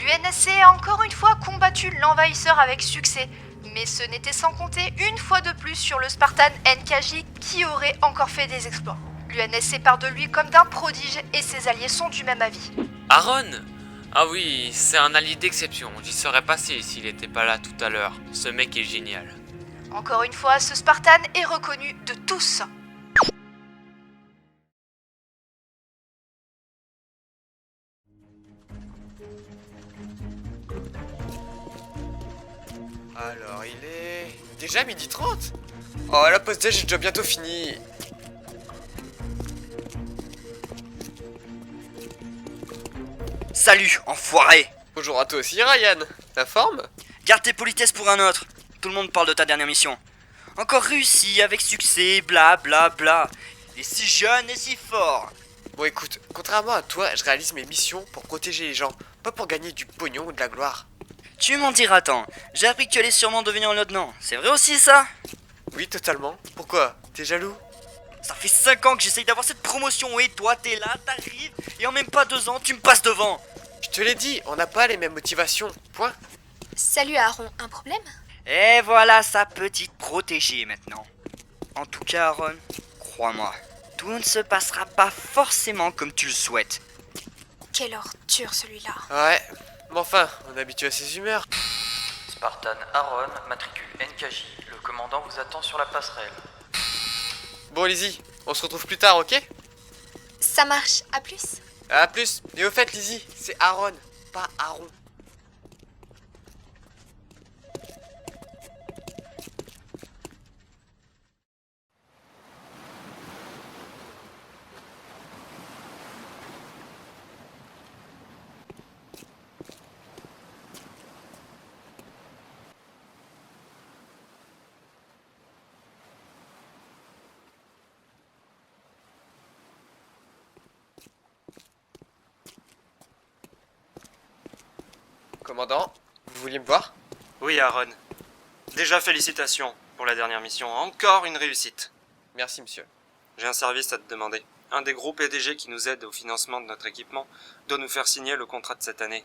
L'UNSC a encore une fois combattu l'envahisseur avec succès, mais ce n'était sans compter une fois de plus sur le Spartan NKJ qui aurait encore fait des exploits. L'UNSC part de lui comme d'un prodige et ses alliés sont du même avis. Aaron? Ah oui, c'est un allié d'exception, j'y serais passé s'il était pas là tout à l'heure. Ce mec est génial. Encore une fois, ce Spartan est reconnu de tous. Alors, il est... déjà 12h30. Oh, la pause déj est déjà bientôt finie. Salut, enfoiré! Bonjour à toi aussi, Ryan. Ta forme? Garde tes politesses pour un autre. Tout le monde parle de ta dernière mission. Encore réussi, avec succès, bla bla bla. Il est si jeune et si fort. Bon, écoute, contrairement à toi, je réalise mes missions pour protéger les gens, pas pour gagner du pognon ou de la gloire. Tu m'en diras tant. J'ai appris que tu allais sûrement devenir lieutenant. C'est vrai aussi ça? Oui, totalement. Pourquoi? T'es jaloux? Ça fait 5 ans que j'essaye d'avoir cette promotion et toi t'es là, t'arrives et en même pas 2 ans tu me passes devant. Je te l'ai dit, on n'a pas les mêmes motivations. Point. Salut Aaron, un problème? Et voilà sa petite protégée maintenant. En tout cas Aaron, crois-moi, tout ne se passera pas forcément comme tu le souhaites. Quelle ordure celui-là. Ouais, mais enfin, on est habitué à ses humeurs. Spartan Aaron, matricule NKJ. Le commandant vous attend sur la passerelle. Bon, Lizzie, on se retrouve plus tard, ok? Ça marche, à plus. À plus. Et au fait, Lizzie, c'est Aaron, pas Aaron. Commandant, vous vouliez me voir? Oui, Aaron. Déjà félicitations pour la dernière mission. Encore une réussite. Merci, monsieur. J'ai un service à te demander. Un des gros PDG qui nous aide au financement de notre équipement doit nous faire signer le contrat de cette année.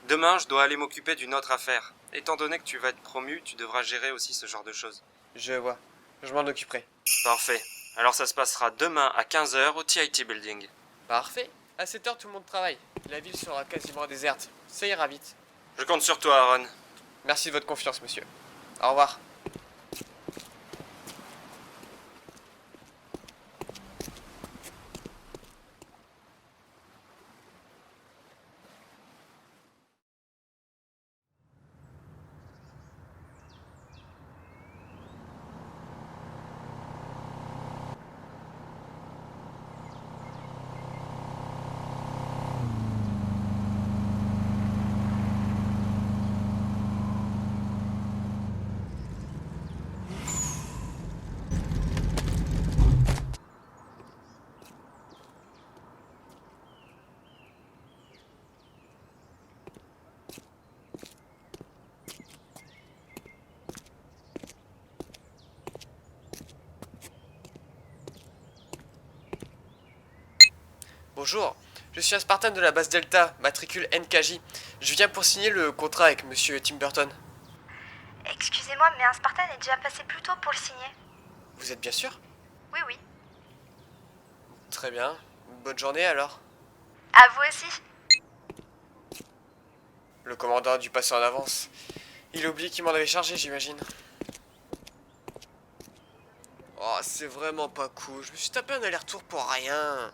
Demain, je dois aller m'occuper d'une autre affaire. Étant donné que tu vas être promu, tu devras gérer aussi ce genre de choses. Je vois. Je m'en occuperai. Parfait. Alors ça se passera demain à 15h au TIT Building. Parfait. À 7h, tout le monde travaille. La ville sera quasiment déserte. Ça ira vite. Je compte sur toi, Aaron. Merci de votre confiance, monsieur. Au revoir. Bonjour, je suis un Spartan de la base Delta, matricule NKJ. Je viens pour signer le contrat avec monsieur Tim Burton. Excusez-moi, mais un Spartan est déjà passé plus tôt pour le signer. Vous êtes bien sûr? Oui, oui. Très bien. Bonne journée alors. À vous aussi. Le commandant a dû passer en avance. Il a oublié qu'il m'en avait chargé, j'imagine. Oh, c'est vraiment pas cool. Je me suis tapé un aller-retour pour rien.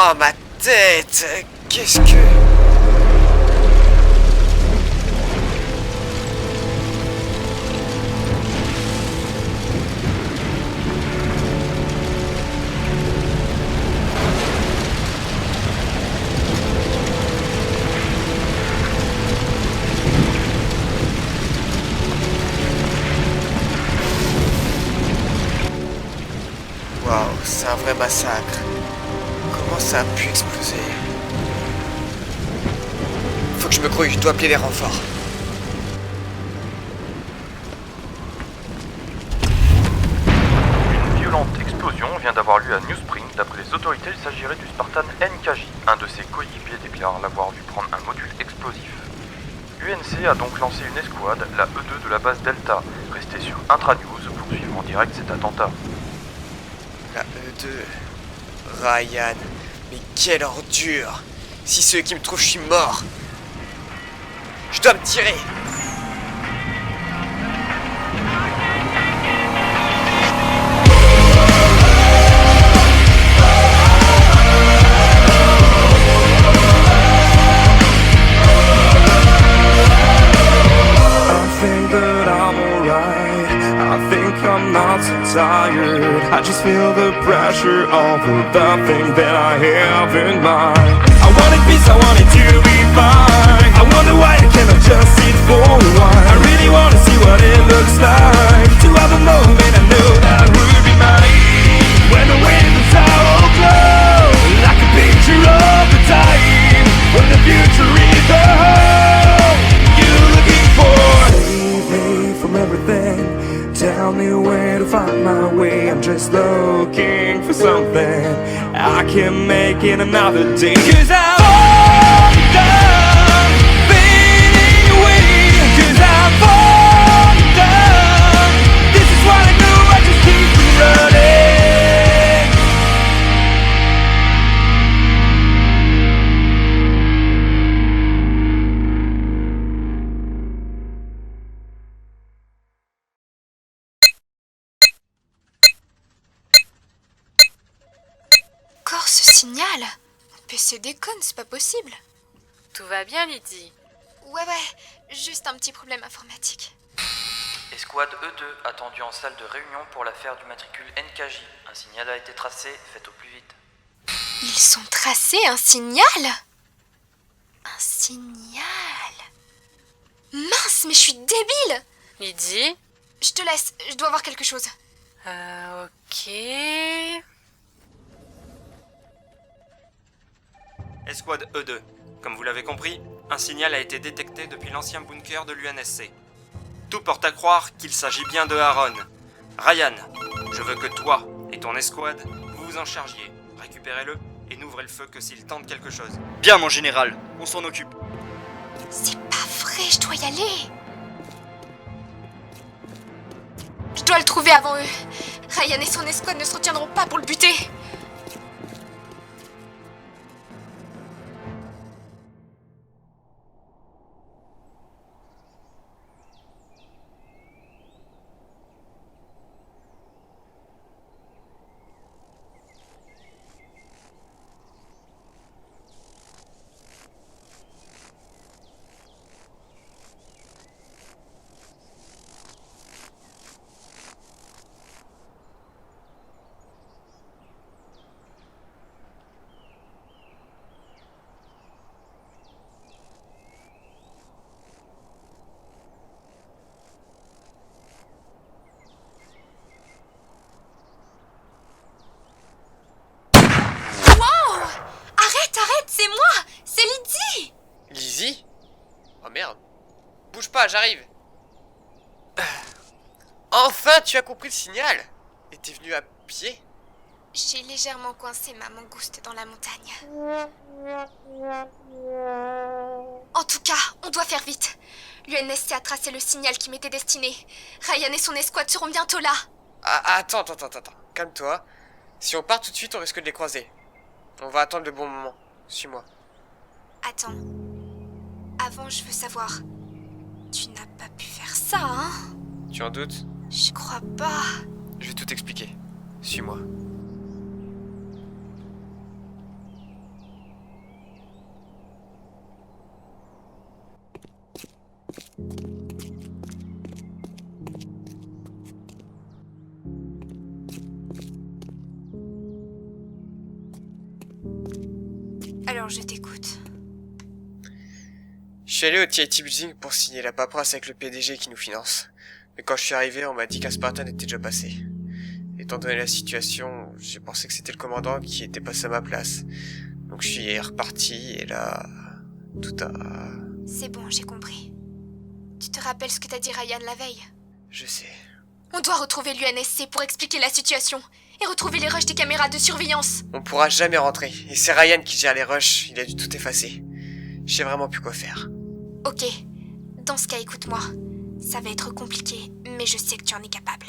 Oh, ma tête! Qu'est-ce que... Waouh, c'est un vrai massacre. Comment ça a pu exploser? Faut que je me grouille, je dois appeler les renforts. Une violente explosion vient d'avoir lieu à New Spring. D'après les autorités, il s'agirait du Spartan NKJ. Un de ses coéquipiers déclare l'avoir vu prendre un module explosif. UNC a donc lancé une escouade, la E2 de la base Delta. Restez sur Intranews pour suivre en direct cet attentat. La E2... Ryan... Mais quelle ordure! Si ceux qui me trouvent, je suis mort! Je dois me tirer! I think that I'm alright. I think I'm not so tired. I just feel the pressure of the thing that I have in mind. I wanted peace, I wanted to be fine. I wonder why I cannot just sit for a while. I really wanna see what it looks like. To have a moment I know that would be mine. When the windows are all closed, like a picture of the time when the future is the home you're looking for. Save me from everything. Tell me where to find my way. I'm just looking for something I can make in another day. 'Cause I'm all done fading away. 'Cause I'm all done. This is what I know, I just keep running. Encore ce signal? Mon PC déconne, c'est pas possible. Tout va bien, Lydie? Ouais, juste un petit problème informatique. Escouade E2 attendue en salle de réunion pour l'affaire du matricule NKJ. Un signal a été tracé, faites au plus vite. Ils sont tracés, un signal? Un signal? Mince, mais je suis débile! Lydie? Je te laisse, je dois voir quelque chose. Ok... Escouade E2. Comme vous l'avez compris, un signal a été détecté depuis l'ancien bunker de l'UNSC. Tout porte à croire qu'il s'agit bien de Aaron. Ryan, je veux que toi et ton escouade, vous vous en chargiez. Récupérez-le et n'ouvrez le feu que s'il tente quelque chose. Bien, mon général, on s'en occupe. C'est pas vrai, je dois y aller. Je dois le trouver avant eux. Ryan et son escouade ne se retiendront pas pour le buter. Arrête, c'est moi! C'est Lydie! Lizzie? Oh merde. Bouge pas, j'arrive. Enfin, tu as compris le signal. Et t'es venu à pied? J'ai légèrement coincé ma mangouste dans la montagne. En tout cas, on doit faire vite. L'UNSC a tracé le signal qui m'était destiné. Ryan et son escouade seront bientôt là. Ah, attends. Calme-toi. Si on part tout de suite, on risque de les croiser. On va attendre le bon moment. Suis-moi. Attends. Avant, je veux savoir. Tu n'as pas pu faire ça, hein? Tu en doutes? Je crois pas. Je vais tout expliquer. Suis-moi. Alors je t'écoute. Je suis allé au TIT Building pour signer la paperasse avec le PDG qui nous finance. Mais quand je suis arrivé, on m'a dit qu'un Spartan était déjà passé. Étant donné la situation, j'ai pensé que c'était le commandant qui était passé à ma place. Donc je suis reparti et là, tout a... C'est bon, j'ai compris. Tu te rappelles ce que t'as dit Ryan la veille? Je sais. On doit retrouver l'UNSC pour expliquer la situation et retrouver les rushs des caméras de surveillance. On pourra jamais rentrer. Et c'est Ryan qui gère les rushs, il a dû tout effacer. Je sais vraiment plus quoi faire. Ok, dans ce cas, écoute-moi. Ça va être compliqué, mais je sais que tu en es capable.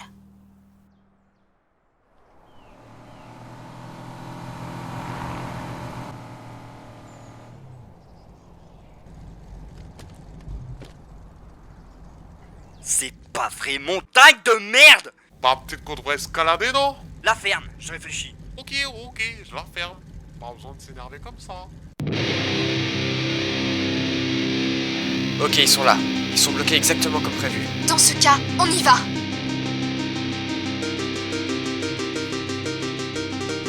C'est pas vrai, montagne de merde! Bah, peut-être qu'on devrait escalader, non? La ferme, je réfléchis. Ok, je la ferme. Pas besoin de s'énerver comme ça. Ok, ils sont là. Ils sont bloqués exactement comme prévu. Dans ce cas, on y va.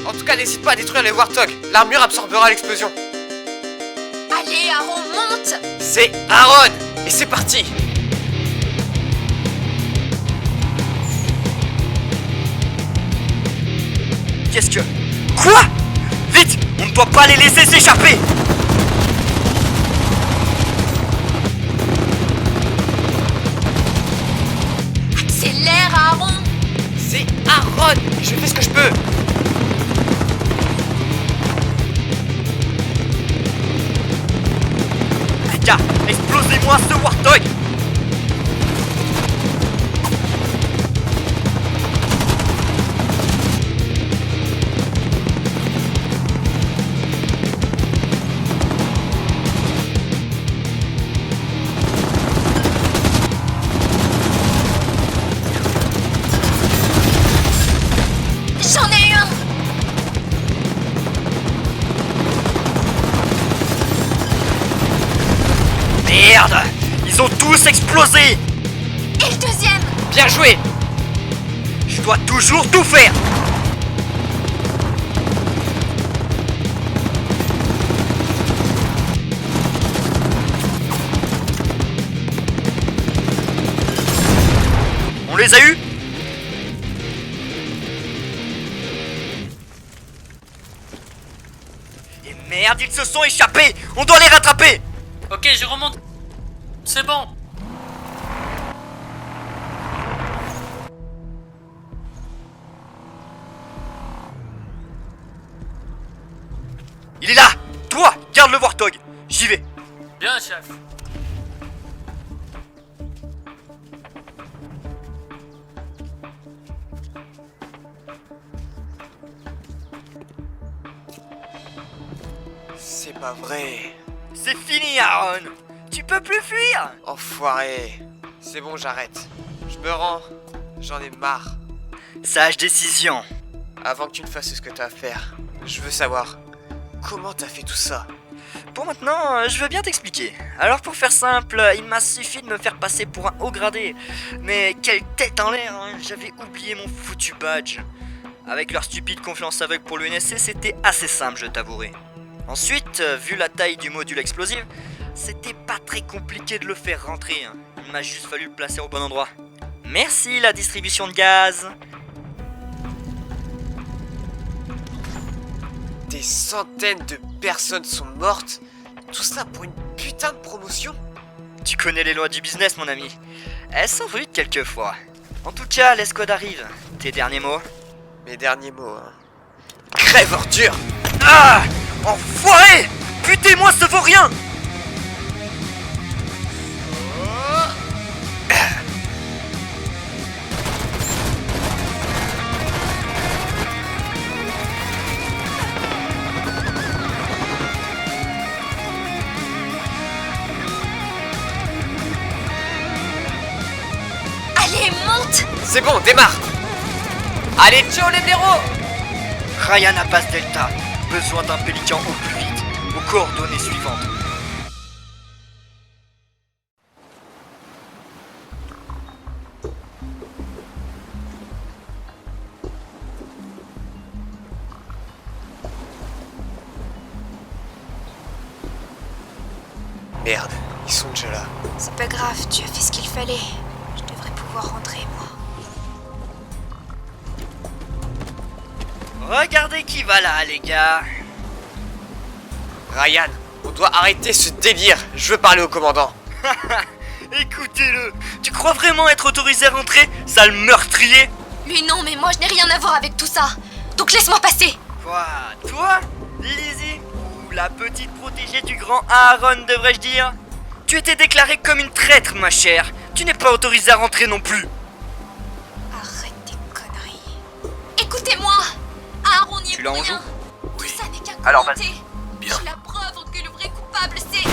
En tout cas, n'hésite pas à détruire les Warthog. L'armure absorbera l'explosion. Allez, Aaron, monte! C'est Aaron! Et c'est parti! Qu'est-ce que... Quoi? Vite! On ne doit pas les laisser s'échapper! Accélère, Aaron! C'est Aaron! Je fais ce que je peux! Aka, explosez-moi ce Warthog! J'en ai eu un! Merde! Ils ont tous explosé! Et le deuxième! Bien joué! Je dois toujours tout faire! On les a eus? Et merde, ils se sont échappés! On doit les rattraper! Ok, je remonte. C'est bon. Il est là! Toi, garde le Warthog! J'y vais! Bien, chef. C'est pas vrai. C'est fini, Aaron! Tu peux plus fuir! Enfoiré. C'est bon, j'arrête. Je me rends. J'en ai marre. Sage décision. Avant que tu ne fasses ce que t'as à faire, je veux savoir comment t'as fait tout ça. Pour maintenant, je veux bien t'expliquer. Alors pour faire simple, il m'a suffi de me faire passer pour un haut gradé. Mais quelle tête en l'air, hein, j'avais oublié mon foutu badge. Avec leur stupide confiance aveugle pour l'UNSC, c'était assez simple, je t'avouerai. Ensuite, vu la taille du module explosif, c'était pas très compliqué de le faire rentrer. Hein. Il m'a juste fallu le placer au bon endroit. Merci la distribution de gaz. Des centaines de personnes sont mortes. Tout ça pour une putain de promotion. Tu connais les lois du business, mon ami. Elles sont rudes quelquefois. En tout cas, l'escouade arrive. Tes derniers mots? Mes derniers mots, hein. Crève ordure! Ah! Enfoiré! Butez-moi ce vaurien! Allez, monte! C'est bon, démarre! Allez, ciao les blaireaux! Ryan à base Delta. Besoin d'un pélican au plus vite. Aux coordonnées suivantes. Merde, ils sont déjà là. C'est pas grave, tu as fait ce qu'il fallait. Je devrais pouvoir rentrer, moi. Regardez qui va là, les gars. Ryan, on doit arrêter ce délire. Je veux parler au commandant. Écoutez-le. Tu crois vraiment être autorisé à rentrer, sale meurtrier? Mais non, mais moi je n'ai rien à voir avec tout ça. Donc laisse-moi passer. Quoi? Toi? Lizzie? Ou la petite protégée du grand Aaron, devrais-je dire? Tu étais déclarée comme une traître, ma chère. Tu n'es pas autorisée à rentrer non plus. Arrête tes conneries. Écoutez-moi. Aaron n'y est Tu pour l'as en rien. joue? Tout ça n'est qu'un Alors, commenté. Bien. J'ai la preuve que le vrai coupable c'est...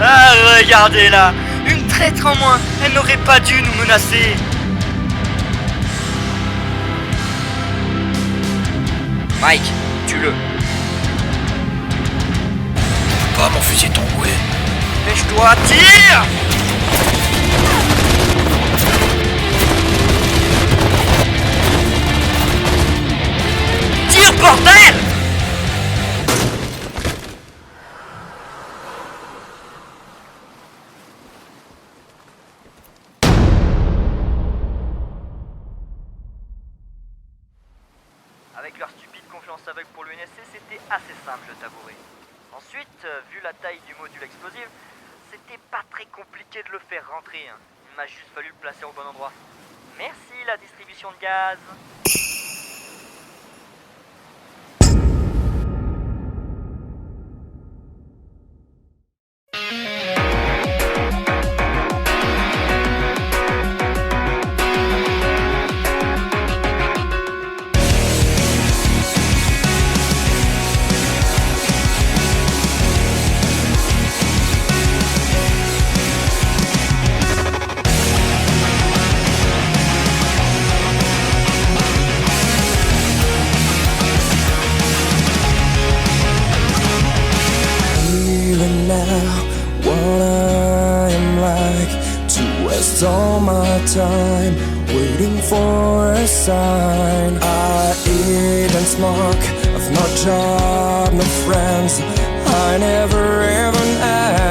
Ah, regardez là. Une traître en moins. Elle n'aurait pas dû nous menacer. Mike, tue-le. Pas mon fusil tombé. Dépêche-toi, tire! Tire, bordel! Avec leur stupide confiance aveugle pour l'UNSC, c'était assez simple, je t'avouerai. Ensuite, vu la taille du module explosif, c'était pas très compliqué de le faire rentrer. Il m'a juste fallu le placer au bon endroit. Merci la distribution de gaz. Feeling now what I am like, to waste all my time waiting for a sign. I even smoke, I've no job, no friends, I never even asked.